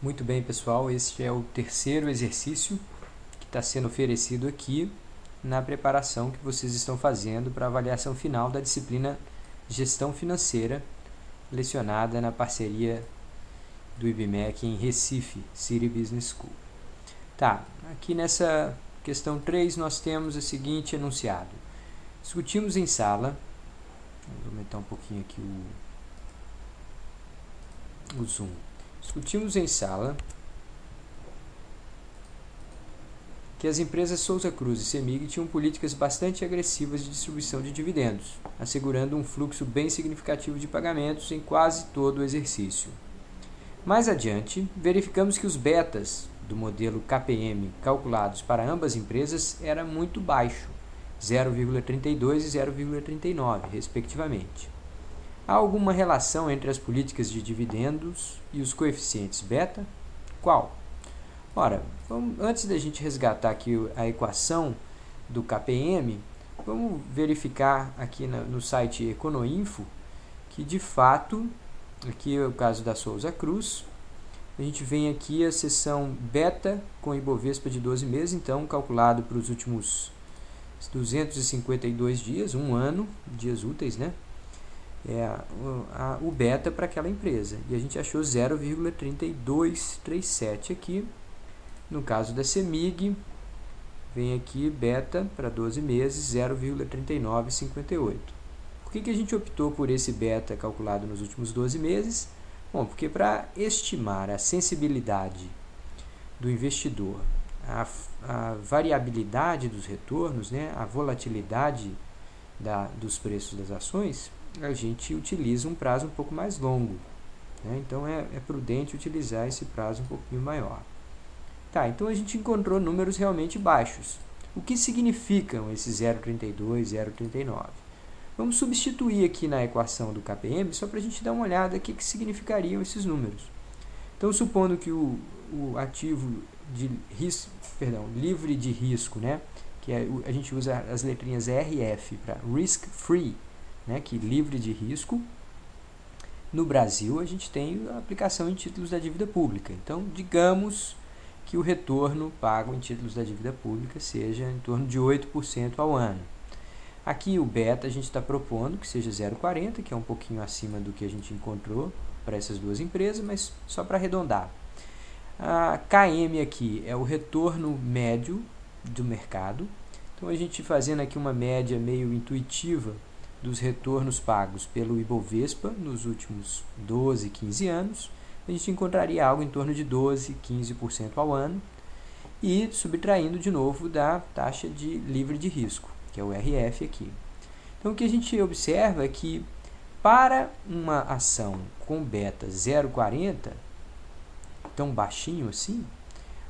Muito bem, pessoal, este é o terceiro exercício que está sendo oferecido aqui na preparação que vocês estão fazendo para a avaliação final da disciplina Gestão Financeira, lecionada na parceria do IBMEC em Recife, City Business School. Tá, aqui nessa questão 3 nós temos o seguinte enunciado. Discutimos em sala, vou aumentar um pouquinho aqui o zoom. Discutimos em sala que as empresas Souza Cruz e CEMIG tinham políticas bastante agressivas de distribuição de dividendos, assegurando um fluxo bem significativo de pagamentos em quase todo o exercício. Mais adiante, verificamos que os betas do modelo KPM calculados para ambas empresas era muito baixo, 0,32 e 0,39, respectivamente. Há alguma relação entre as políticas de dividendos e os coeficientes beta? Qual? Ora, antes da gente resgatar aqui a equação do KPM, vamos verificar aqui no site Econoinfo que, de fato, aqui é o caso da Souza Cruz, a gente vem aqui a seção beta com Ibovespa de 12 meses, então calculado para os últimos 252 dias, um ano, dias úteis, né? O beta para aquela empresa. E a gente achou 0,3237 aqui. No caso da CEMIG, vem aqui beta para 12 meses, 0,3958. Por que a gente optou por esse beta calculado nos últimos 12 meses? Bom, porque para estimar a sensibilidade do investidor, a variabilidade dos retornos, né, a volatilidade dos preços das ações, a gente utiliza um prazo um pouco mais longo, né? Então é prudente utilizar esse prazo um pouquinho maior. Tá, então a gente encontrou números realmente baixos. O que significam esses 0,32, 0,39? Vamos substituir aqui na equação do KPM só para a gente dar uma olhada o que significariam esses números. Então, supondo que o ativo de risco, livre de risco, né, que a gente usa as letrinhas RF para risk free, né, que livre de risco. No Brasil, a gente tem a aplicação em títulos da dívida pública. Então, digamos que o retorno pago em títulos da dívida pública seja em torno de 8% ao ano. Aqui o beta a gente está propondo que seja 0,40, que é um pouquinho acima do que a gente encontrou para essas duas empresas, mas só para arredondar. A KM aqui é o retorno médio do mercado. Então, a gente fazendo aqui uma média meio intuitiva dos retornos pagos pelo Ibovespa nos últimos 12, 15 anos, a gente encontraria algo em torno de 12, 15% ao ano, e subtraindo de novo da taxa de livre de risco, que é o RF aqui. Então, o que a gente observa é que para uma ação com beta 0,40, tão baixinho assim,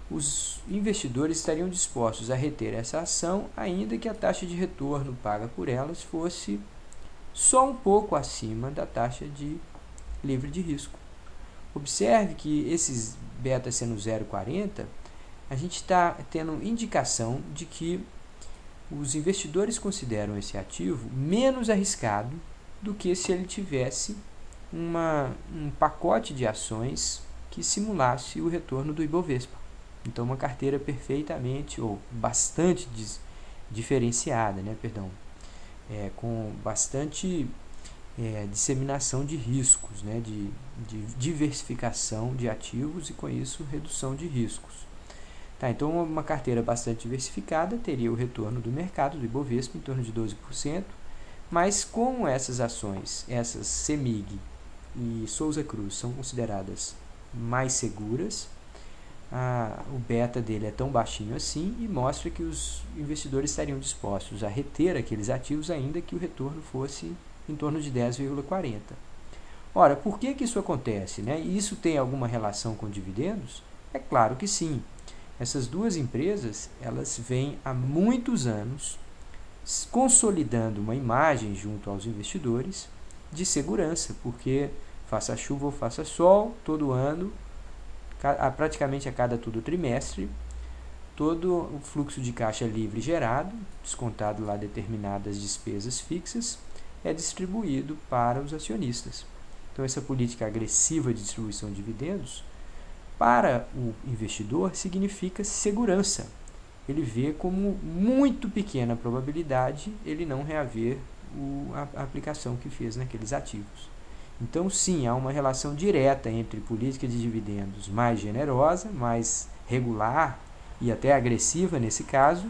os investidores estariam dispostos a reter essa ação, ainda que a taxa de retorno paga por elas fosse só um pouco acima da taxa de livre de risco. Observe que esses beta sendo 0,40, a gente está tendo indicação de que os investidores consideram esse ativo menos arriscado do que se ele tivesse um pacote de ações que simulasse o retorno do Ibovespa. Então, uma carteira perfeitamente ou bastante diferenciada, né? Com bastante disseminação de riscos, né? De diversificação de ativos e, com isso, redução de riscos. Tá, então, uma carteira bastante diversificada teria o retorno do mercado, do Ibovespa, em torno de 12%, mas como essas ações, essas CEMIG e Souza Cruz, são consideradas mais seguras, o beta dele é tão baixinho assim e mostra que os investidores estariam dispostos a reter aqueles ativos ainda que o retorno fosse em torno de 10,40. Ora, por que isso acontece, né? E isso tem alguma relação com dividendos? É claro que sim. Essas duas empresas, elas vêm há muitos anos consolidando uma imagem junto aos investidores de segurança, porque faça chuva ou faça sol, todo ano, praticamente a cada todo trimestre, todo o fluxo de caixa livre gerado, descontado lá determinadas despesas fixas, é distribuído para os acionistas. Então, essa política agressiva de distribuição de dividendos Para o investidor, significa segurança. Ele vê como muito pequena a probabilidade ele não reaver a aplicação que fez naqueles ativos. Então, sim, há uma relação direta entre política de dividendos mais generosa, mais regular e até agressiva nesse caso,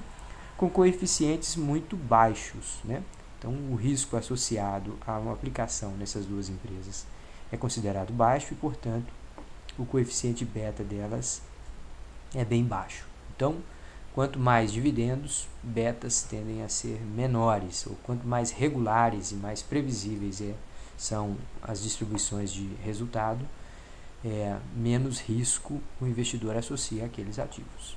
com coeficientes muito baixos, né? Então, o risco associado a uma aplicação nessas duas empresas é considerado baixo e, portanto, o coeficiente beta delas é bem baixo. Então, quanto mais dividendos, betas tendem a ser menores, ou quanto mais regulares e mais previsíveis são as distribuições de resultado, menos risco o investidor associa àqueles ativos.